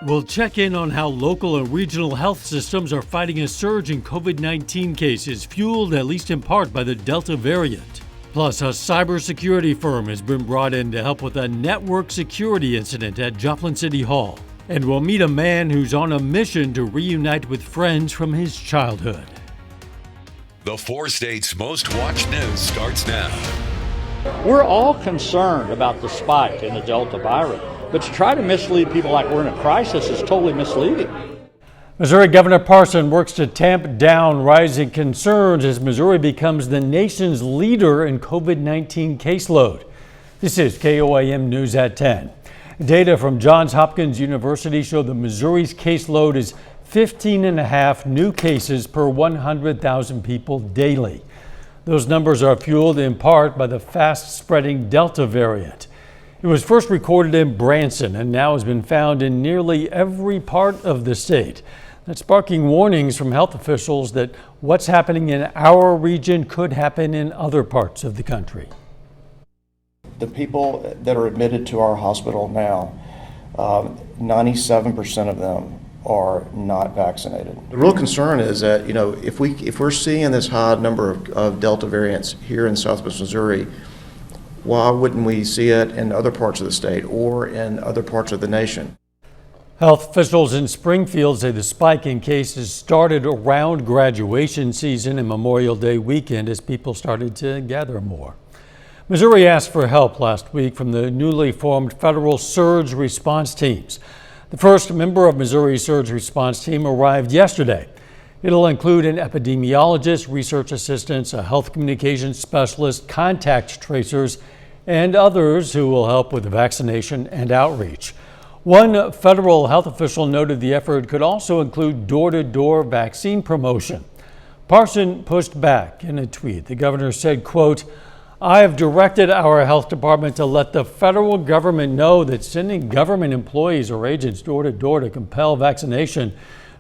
We'll check in on how local and regional health systems are fighting a surge in COVID-19 cases, fueled at least in part by the Delta variant. Plus, a cybersecurity firm has been brought in to help with a network security incident at Joplin City Hall. And we'll meet a man who's on a mission to reunite with friends from his childhood. The 4 states' most watched news starts now. We're all concerned about the spike in the Delta virus, but to try to mislead people like we're in a crisis is totally misleading. Missouri Governor Parson works to tamp down rising concerns as Missouri becomes the nation's leader in COVID-19 caseload. This is KOAM News at 10. Data from Johns Hopkins University show that Missouri's caseload is 15.5 new cases per 100,000 people daily. Those numbers are fueled in part by the fast-spreading Delta variant. It was first recorded in Branson and now has been found in nearly every part of the state. That's sparking warnings from health officials that what's happening in our region could happen in other parts of the country. The people that are admitted to our hospital now, 97% of them are not vaccinated. The real concern is that, if we're seeing this high number of Delta variants here in Southwest Missouri, why wouldn't we see it in other parts of the state or in other parts of the nation? Health officials in Springfield say the spike in cases started around graduation season and Memorial Day weekend as people started to gather more. Missouri asked for help last week from the newly formed federal surge response teams. The first member of Missouri's surge response team arrived yesterday. It'll include an epidemiologist, research assistants, a health communications specialist, contact tracers, and others who will help with vaccination and outreach. One federal health official noted the effort could also include door-to-door vaccine promotion. Parson pushed back in a tweet. The governor said, quote, "I have directed our health department to let the federal government know that sending government employees or agents door-to-door to compel vaccination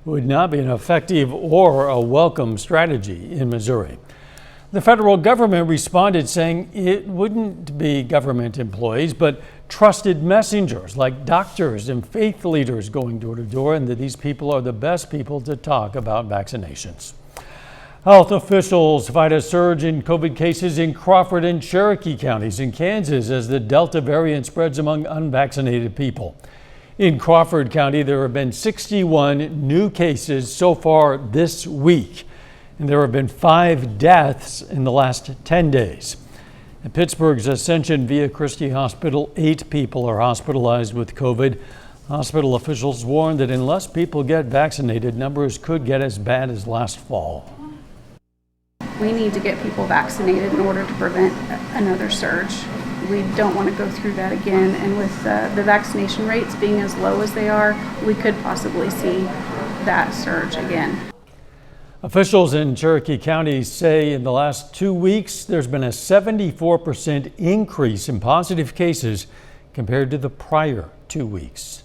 would not be an effective or a welcome strategy in Missouri." The federal government responded saying it wouldn't be government employees, but trusted messengers like doctors and faith leaders going door-to-door, and that these people are the best people to talk about vaccinations. Health officials fight a surge in COVID cases in Crawford and Cherokee counties in Kansas as the Delta variant spreads among unvaccinated people. In Crawford County, there have been 61 new cases so far this week, and there have been 5 deaths in the last 10 days. At Pittsburgh's Ascension Via Christi Hospital, 8 people are hospitalized with COVID. Hospital officials warn that unless people get vaccinated, numbers could get as bad as last fall. We need to get people vaccinated in order to prevent another surge. We don't want to go through that again, and with the vaccination rates being as low as they are, we could possibly see that surge again. Officials in Cherokee County say in the last 2 weeks, there's been a 74% increase in positive cases compared to the prior 2 weeks.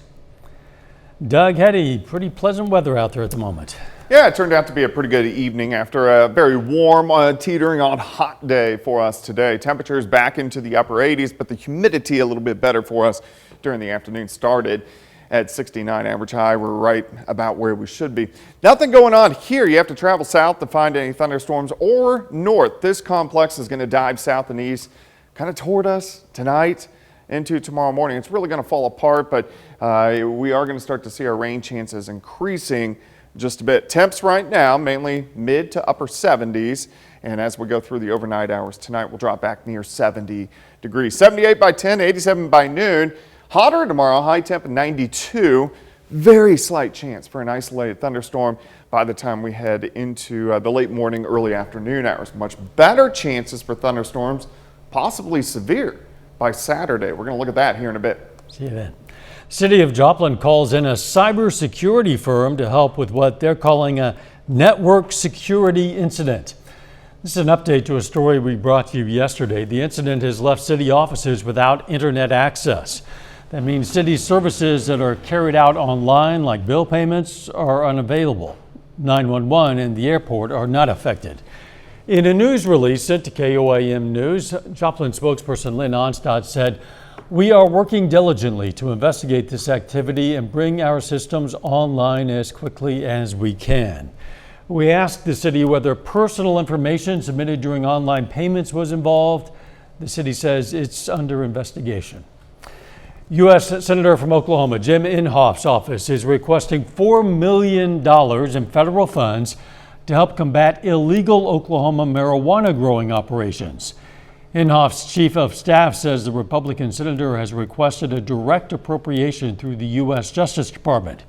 Doug Hetty, pretty pleasant weather out there at the moment. Yeah, it turned out to be a pretty good evening after a very warm, teetering on hot day for us today. Temperatures back into the upper 80s, but the humidity a little bit better for us during the afternoon. Started at 69 average high. We're right about where we should be. Nothing going on here. You have to travel south to find any thunderstorms, or north. This complex is going to dive south and east kind of toward us tonight into tomorrow morning. It's really going to fall apart, but we are going to start to see our rain chances increasing just a bit. Temps right now mainly mid to upper 70s, and as we go through the overnight hours tonight, we'll drop back near 70 degrees. 78 by 10, 87 by noon. Hotter tomorrow, high temp 92. Very slight chance for an isolated thunderstorm by the time we head into the late morning, early afternoon hours. Much better chances for thunderstorms, possibly severe, by Saturday. We're going to look at that here in a bit. See you then. City of Joplin calls in a cybersecurity firm to help with what they're calling a network security incident. This is an update to a story we brought to you yesterday. The incident has left city offices without internet access. That means city services that are carried out online, like bill payments, are unavailable. 911 and the airport are not affected. In a news release sent to KOAM News, Joplin spokesperson Lynn Onstad said, We are working diligently to investigate this activity and bring our systems online as quickly as we can. We asked the city whether personal information submitted during online payments was involved. The city says it's under investigation. U.S. Senator from Oklahoma Jim Inhofe's office is requesting $4 million in federal funds to help combat illegal Oklahoma marijuana growing operations. Inhofe's chief of staff says the Republican senator has requested a direct appropriation through the U.S. Justice Department.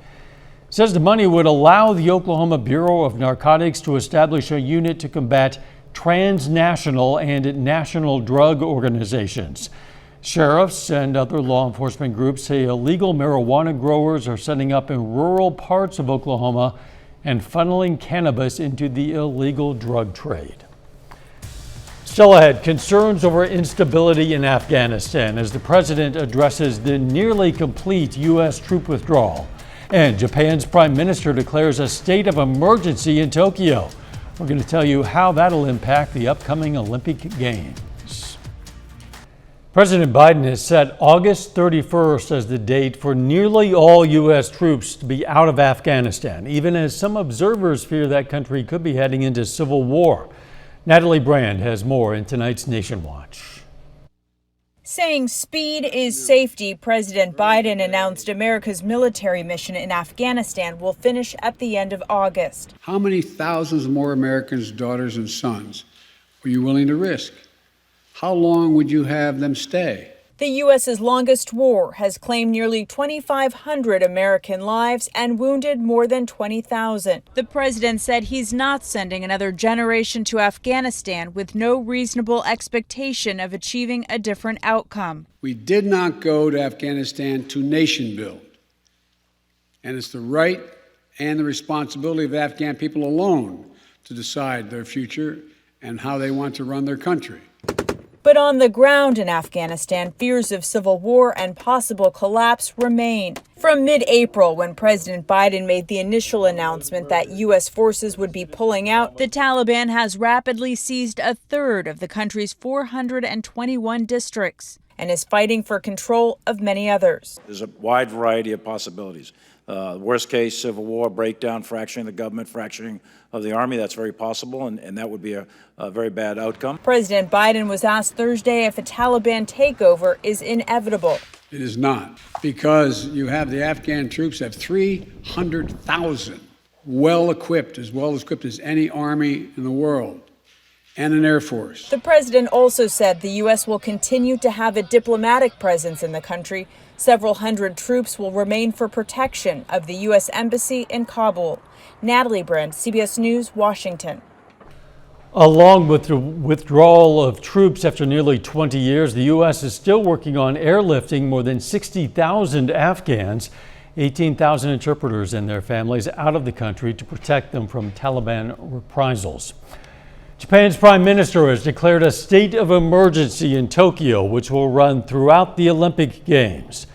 Says the money would allow the Oklahoma Bureau of Narcotics to establish a unit to combat transnational and national drug organizations. Sheriffs and other law enforcement groups say illegal marijuana growers are setting up in rural parts of Oklahoma and funneling cannabis into the illegal drug trade. Still ahead, concerns over instability in Afghanistan as the president addresses the nearly complete U.S. troop withdrawal. And Japan's prime minister declares a state of emergency in Tokyo. We're going to tell you how that'll impact the upcoming Olympic Games. President Biden has set August 31st as the date for nearly all U.S. troops to be out of Afghanistan, even as some observers fear that country could be heading into civil war. Natalie Brand has more in tonight's Nation Watch. Saying speed is safety, President Biden announced America's military mission in Afghanistan will finish at the end of August. How many thousands more Americans' daughters and sons were you willing to risk? How long would you have them stay? The U.S.'s longest war has claimed nearly 2,500 American lives and wounded more than 20,000. The president said he's not sending another generation to Afghanistan with no reasonable expectation of achieving a different outcome. We did not go to Afghanistan to nation build. And it's the right and the responsibility of Afghan people alone to decide their future and how they want to run their country. But on the ground in Afghanistan, fears of civil war and possible collapse remain. From mid-April, when President Biden made the initial announcement that U.S. forces would be pulling out, the Taliban has rapidly seized a third of the country's 421 districts and is fighting for control of many others. There's a wide variety of possibilities. Worst case, civil war, breakdown, fracturing the government, fracturing of the army. That's very possible, and that would be a very bad outcome. President Biden was asked Thursday if a Taliban takeover is inevitable. It is not, because you have the Afghan troops have 300,000 well equipped as any army in the world, and an air force. The president also said the U.S. will continue to have a diplomatic presence in the country. Several hundred troops will remain for protection of the U.S. Embassy in Kabul. Natalie Brand, CBS News, Washington. Along with the withdrawal of troops after nearly 20 years, the U.S. is still working on airlifting more than 60,000 Afghans, 18,000 interpreters and their families out of the country to protect them from Taliban reprisals. Japan's prime minister has declared a state of emergency in Tokyo, which will run throughout the Olympic Games.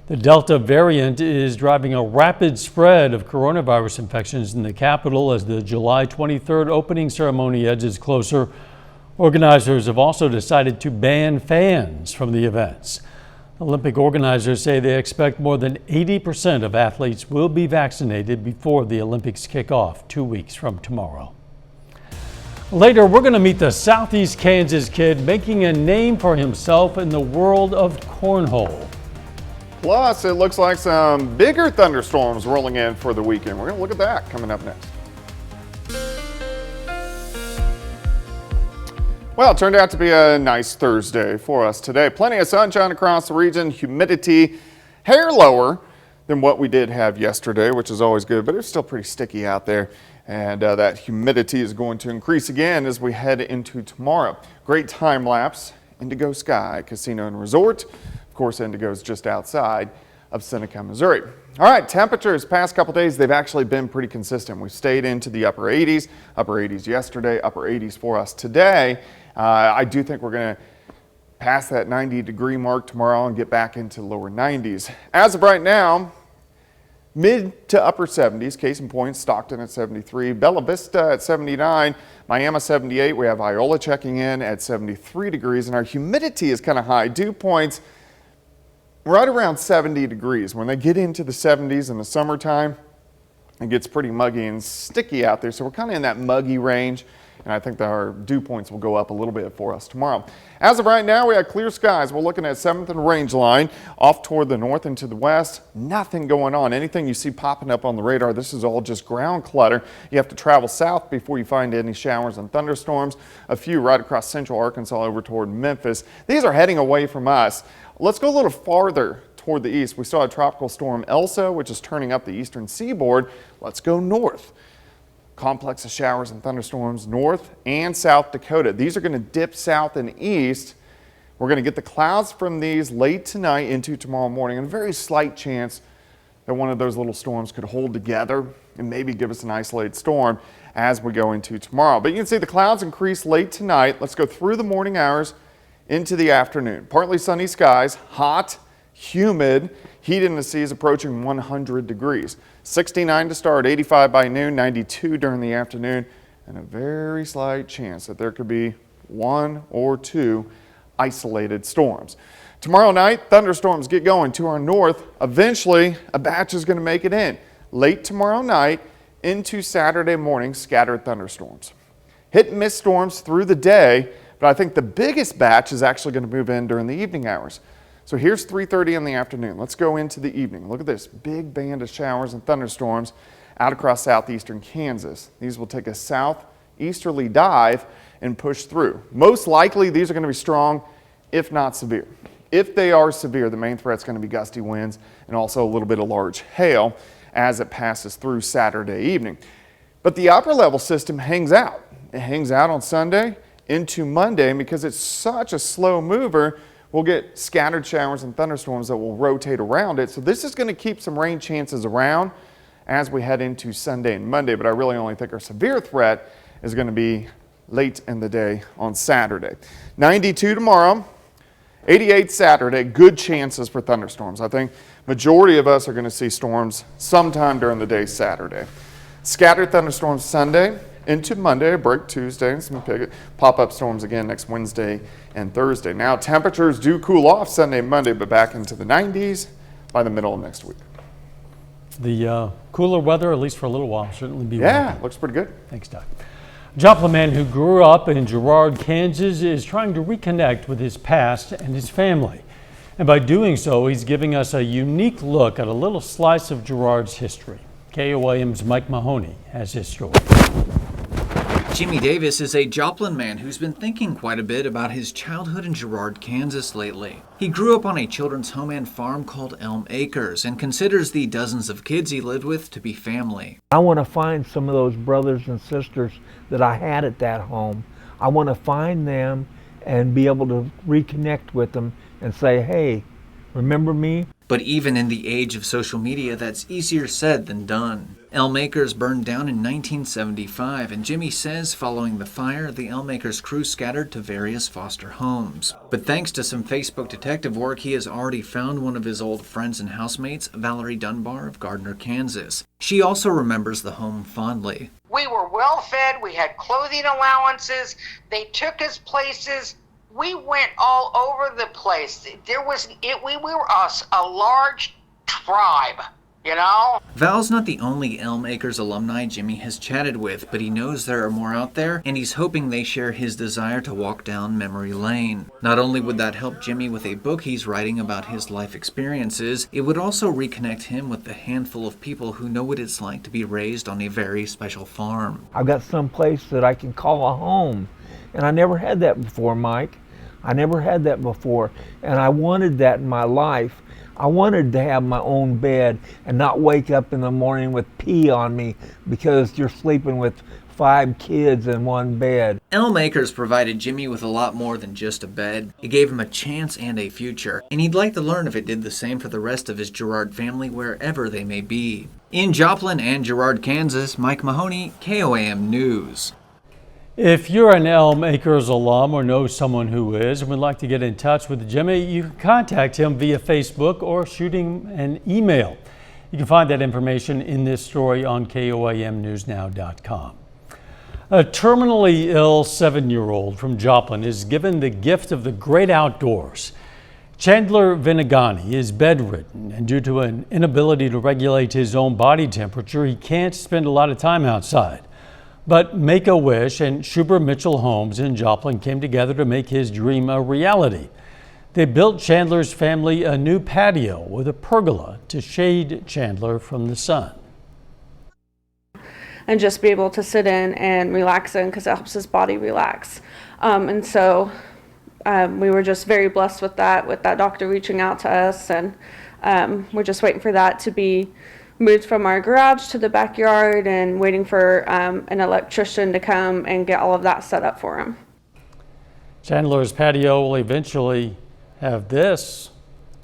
The Delta variant is driving a rapid spread of coronavirus infections in the capital as the July 23rd opening ceremony edges closer. Organizers have also decided to ban fans from the events. Olympic organizers say they expect more than 80% of athletes will be vaccinated before the Olympics kick off 2 weeks from tomorrow. Later, we're going to meet the Southeast Kansas kid making a name for himself in the world of cornhole. Plus, it looks like some bigger thunderstorms rolling in for the weekend. We're going to look at that coming up next. Well, it turned out to be a nice Thursday for us today. Plenty of sunshine across the region, humidity, hair lower than what we did have yesterday, which is always good, but it's still pretty sticky out there. And that humidity is going to increase again as we head into tomorrow. Great time lapse, Indigo Sky Casino and Resort. Of course, Indigo is just outside of Seneca, Missouri. All right, temperatures past couple days, they've actually been pretty consistent. We've stayed into the upper 80s yesterday, upper 80s for us today. I do think we're going to pass that 90-degree mark tomorrow and get back into lower 90s. As of right now, mid to upper 70s, case in point, Stockton at 73, Bella Vista at 79, Miami 78. We have Iola checking in at 73 degrees, and our humidity is kind of high. Dew points right around 70 degrees. When they get into the 70s in the summertime, it gets pretty muggy and sticky out there. So we're kind of in that muggy range. And I think that our dew points will go up a little bit for us tomorrow. As of right now, we have clear skies. We're looking at 7th and Range Line off toward the north and to the west. Nothing going on. Anything you see popping up on the radar, this is all just ground clutter. You have to travel south before you find any showers and thunderstorms. A few right across central Arkansas over toward Memphis. These are heading away from us. Let's go a little farther toward the east. We saw a tropical storm Elsa, which is turning up the eastern seaboard. Let's go north. Complex of showers and thunderstorms north and South Dakota. These are going to dip south and east. We're going to get the clouds from these late tonight into tomorrow morning, and a very slight chance that one of those little storms could hold together and maybe give us an isolated storm as we go into tomorrow. But you can see the clouds increase late tonight. Let's go through the morning hours into the afternoon. Partly sunny skies, hot, humid, heat in the seas approaching 100 degrees. 69 to start, 85 by noon, 92 during the afternoon, and a very slight chance that there could be 1 or 2 isolated storms. Tomorrow night, thunderstorms get going to our north. Eventually, a batch is going to make it in. Late tomorrow night into Saturday morning, scattered thunderstorms. Hit and miss storms through the day, but I think the biggest batch is actually going to move in during the evening hours. So here's 3:30 in the afternoon. Let's go into the evening. Look at this big band of showers and thunderstorms out across southeastern Kansas. These will take a southeasterly dive and push through. Most likely these are going to be strong, if not severe. If they are severe, the main threat is going to be gusty winds and also a little bit of large hail as it passes through Saturday evening. But the upper level system hangs out. It hangs out on Sunday into Monday, and because it's such a slow mover, we'll get scattered showers and thunderstorms that will rotate around it. So this is going to keep some rain chances around as we head into Sunday and Monday, but I really only think our severe threat is going to be late in the day on Saturday. 92 tomorrow, 88 Saturday, good chances for thunderstorms. I think majority of us are going to see storms sometime during the day Saturday. Scattered thunderstorms Sunday into Monday, a break Tuesday, and some pop-up storms again next Wednesday and Thursday. Now temperatures do cool off Sunday and Monday, but back into the 90s by the middle of next week. The cooler weather, at least for a little while, certainly be welcome. Looks pretty good. Thanks, Doug. A Joplin man who grew up in Girard, Kansas is trying to reconnect with his past and his family. And by doing so, he's giving us a unique look at a little slice of Girard's history. KOAM's Mike Mahoney has his story. Jimmy Davis is a Joplin man who's been thinking quite a bit about his childhood in Girard, Kansas lately. He grew up on a children's home and farm called Elm Acres and considers the dozens of kids he lived with to be family. I want to find some of those brothers and sisters that I had at that home. I want to find them and be able to reconnect with them and say, hey, remember me? But even in the age of social media, that's easier said than done. Elm Acres burned down in 1975, and Jimmy says following the fire, the Elm Acres crew scattered to various foster homes. But thanks to some Facebook detective work, he has already found one of his old friends and housemates, Valerie Dunbar of Gardner, Kansas. She also remembers the home fondly. We were well fed, we had clothing allowances, they took us places. We went all over the place. We were a large tribe, you know? Val's not the only Elm Acres alumni Jimmy has chatted with, but he knows there are more out there, and he's hoping they share his desire to walk down memory lane. Not only would that help Jimmy with a book he's writing about his life experiences, it would also reconnect him with the handful of people who know what it's like to be raised on a very special farm. I've got some place that I can call a home, and I never had that before, Mike. I never had that before, and I wanted that in my life. I wanted to have my own bed and not wake up in the morning with pee on me because you're sleeping with 5 kids in one bed. Elm Acres provided Jimmy with a lot more than just a bed. It gave him a chance and a future, and he'd like to learn if it did the same for the rest of his Girard family wherever they may be. In Joplin and Girard, Kansas, Mike Mahoney, KOAM News. If you're an Elm Acres alum or know someone who is and would like to get in touch with Jimmy, you can contact him via Facebook or shoot him an email. You can find that information in this story on KOAMnewsnow.com. A terminally ill 7-year-old from Joplin is given the gift of the great outdoors. Chandler Vinagani is bedridden, and due to an inability to regulate his own body temperature, he can't spend a lot of time outside. But Make-A-Wish and Schubert Mitchell Homes in Joplin came together to make his dream a reality. They built Chandler's family a new patio with a pergola to shade Chandler from the sun. And just be able to sit in and relax in, because it helps his body relax. And so we were just very blessed with that doctor reaching out to us, and we're just waiting for that to be moved from our garage to the backyard and waiting for an electrician to come and get all of that set up for him. Chandler's patio will eventually have this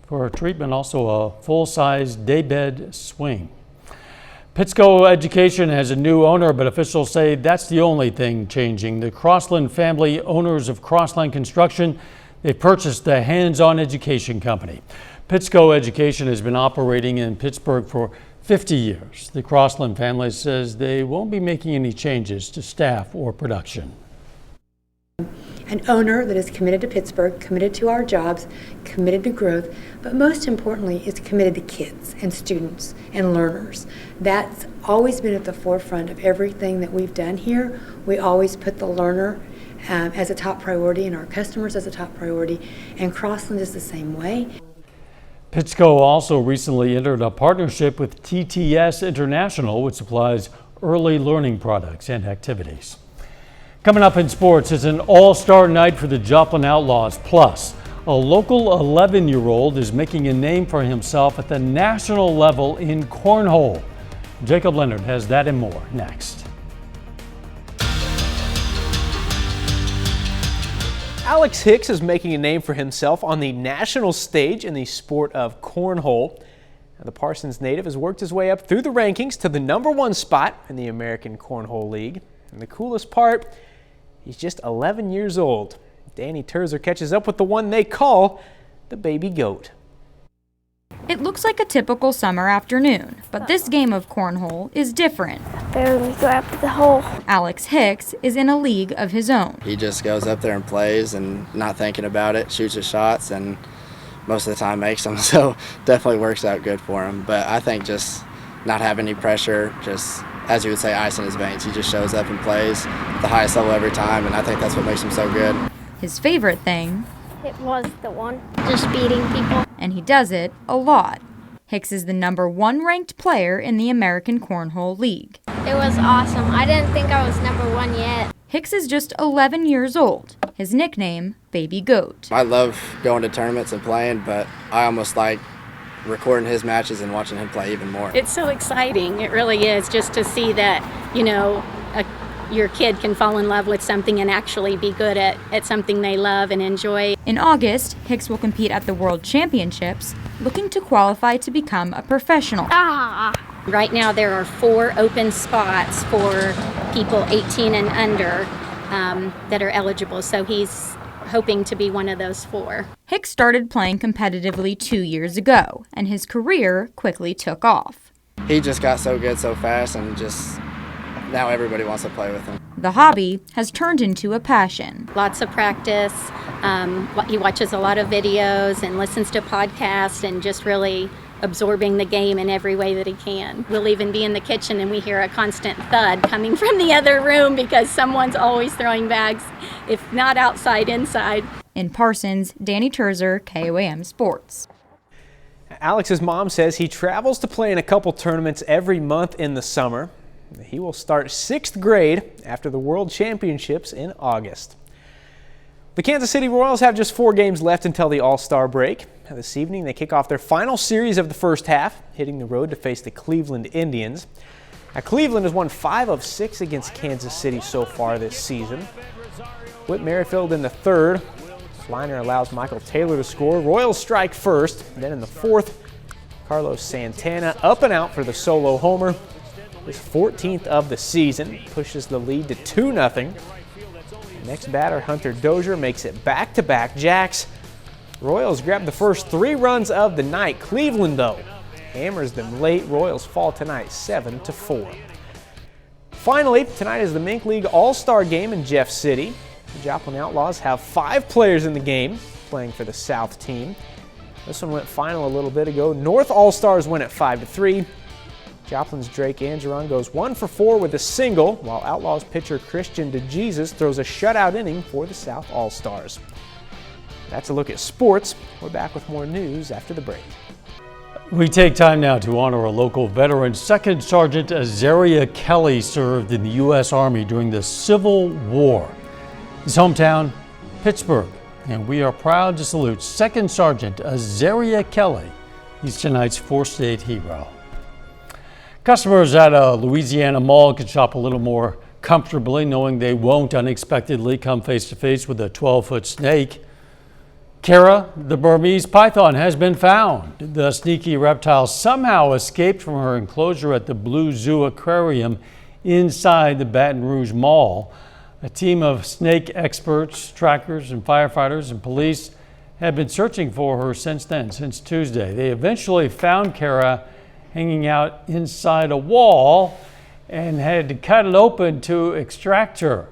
for treatment, also a full-size daybed swing. Pittsco Education has a new owner, but officials say that's the only thing changing. The Crossland family, owners of Crossland Construction, they purchased the Hands-On Education Company. Pittsco Education has been operating in Pittsburgh for 50 years. The Crossland family says they won't be making any changes to staff or production. An owner that is committed to Pittsburgh, committed to our jobs, committed to growth, but most importantly is committed to kids and students and learners. That's always been at the forefront of everything that we've done here. We always put the learner as a top priority and our customers as a top priority, and Crossland is the same way. Pittsco also recently entered a partnership with TTS International, which supplies early learning products and activities. Coming up in sports is an all-star night for the Joplin Outlaws. Plus, a local 11-year-old is making a name for himself at the national level in cornhole. Jacob Leonard has that and more next. Alex Hicks is making a name for himself on the national stage in the sport of cornhole. The Parsons native has worked his way up through the rankings to the #1 spot in the American Cornhole League. And the coolest part, he's just 11 years old. Danny Terzer catches up with the one they call the baby goat. It looks like a typical summer afternoon, but this game of cornhole is different. There we go after the hole. Alex Hicks is in a league of his own. He just goes up there and plays and not thinking about it, shoots his shots, and most of the time makes them, so definitely works out good for him. But I think just not having any pressure, just as you would say, ice in his veins. He just shows up and plays at the highest level every time, and I think that's what makes him so good. His favorite thing? It was the one, just beating people. And he does it a lot. Hicks is the #1 ranked player in the American Cornhole League. It was awesome. I didn't think I was #1 yet. Hicks is just 11 years old. His nickname, Baby Goat. I love going to tournaments and playing, but I almost like recording his matches and watching him play even more. It's so exciting. It really is, just to see that, you know, your kid can fall in love with something and actually be good at something they love and enjoy. In August, Hicks will compete at the World Championships, looking to qualify to become a professional. Right now there are 4 open spots for people 18 and under that are eligible, so he's hoping to be one of those 4. Hicks started playing competitively 2 years ago, and his career quickly took off. He just got so good so fast, and just now everybody wants to play with him. The hobby has turned into a passion. Lots of practice. He watches a lot of videos and listens to podcasts and just really absorbing the game in every way that he can. We'll even be in the kitchen and we hear a constant thud coming from the other room because someone's always throwing bags, if not outside, inside. In Parsons, Danny Terzer, KOAM Sports. Alex's mom says he travels to play in a couple tournaments every month in the summer. He will start 6th grade after the World Championships in August. The Kansas City Royals have just 4 games left until the All-Star break. This evening, they kick off their final series of the first half, hitting the road to face the Cleveland Indians. Now, Cleveland has won 5 of 6 against Kansas City so far this season. Whit Merrifield in the 3rd. Liner allows Michael Taylor to score. Royals strike first. Then in the 4th, Carlos Santana up and out for the solo homer. His 14th of the season, pushes the lead to 2-0. Next batter, Hunter Dozier, makes it back-to-back jacks. Royals grab the first 3 runs of the night. Cleveland, though, hammers them late. Royals fall tonight 7-4. Finally, tonight is the Mink League All-Star Game in Jeff City. The Joplin Outlaws have 5 players in the game playing for the South team. This one went final a little bit ago. North All-Stars win at 5-3. Joplin's Drake Angeron goes 1 for 4 with a single, while Outlaws pitcher Christian DeJesus throws a shutout inning for the South All-Stars. That's a look at sports. We're back with more news after the break. We take time now to honor a local veteran. Second Sergeant Azaria Kelly served in the U.S. Army during the Civil War. His hometown, Pittsburgh, and we are proud to salute Second Sergeant Azaria Kelly. He's tonight's four-state hero. Customers at a Louisiana mall can shop a little more comfortably, knowing they won't unexpectedly come face-to-face with a 12-foot snake. Kara, the Burmese python, has been found. The sneaky reptile somehow escaped from her enclosure at the Blue Zoo Aquarium inside the Baton Rouge Mall. A team of snake experts, trackers, and firefighters and police have been searching for her since then, since Tuesday. They eventually found Kara hanging out inside a wall and had to cut it open to extract her.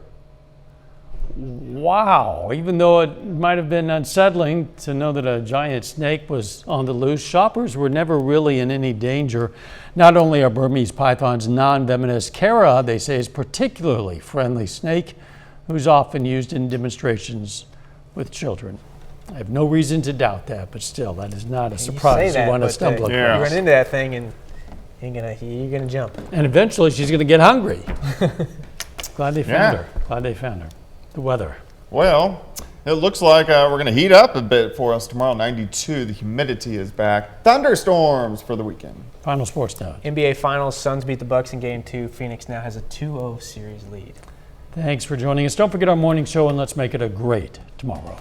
Wow, even though it might have been unsettling to know that a giant snake was on the loose, shoppers were never really in any danger. Not only are Burmese pythons non-venomous, Kara, they say, is a particularly friendly snake who's often used in demonstrations with children. I have no reason to doubt that, but still, that is not a surprise you want to stumble across. You run into that thing and you're gonna jump. And eventually she's gonna get hungry. Glad they found her. Glad they found her. The weather. Well, it looks like we're going to heat up a bit for us tomorrow. 92. The humidity is back. Thunderstorms for the weekend. Final sports note. NBA Finals. Suns beat the Bucks in Game 2. Phoenix now has a 2-0 series lead. Thanks for joining us. Don't forget our morning show, and let's make it a great tomorrow.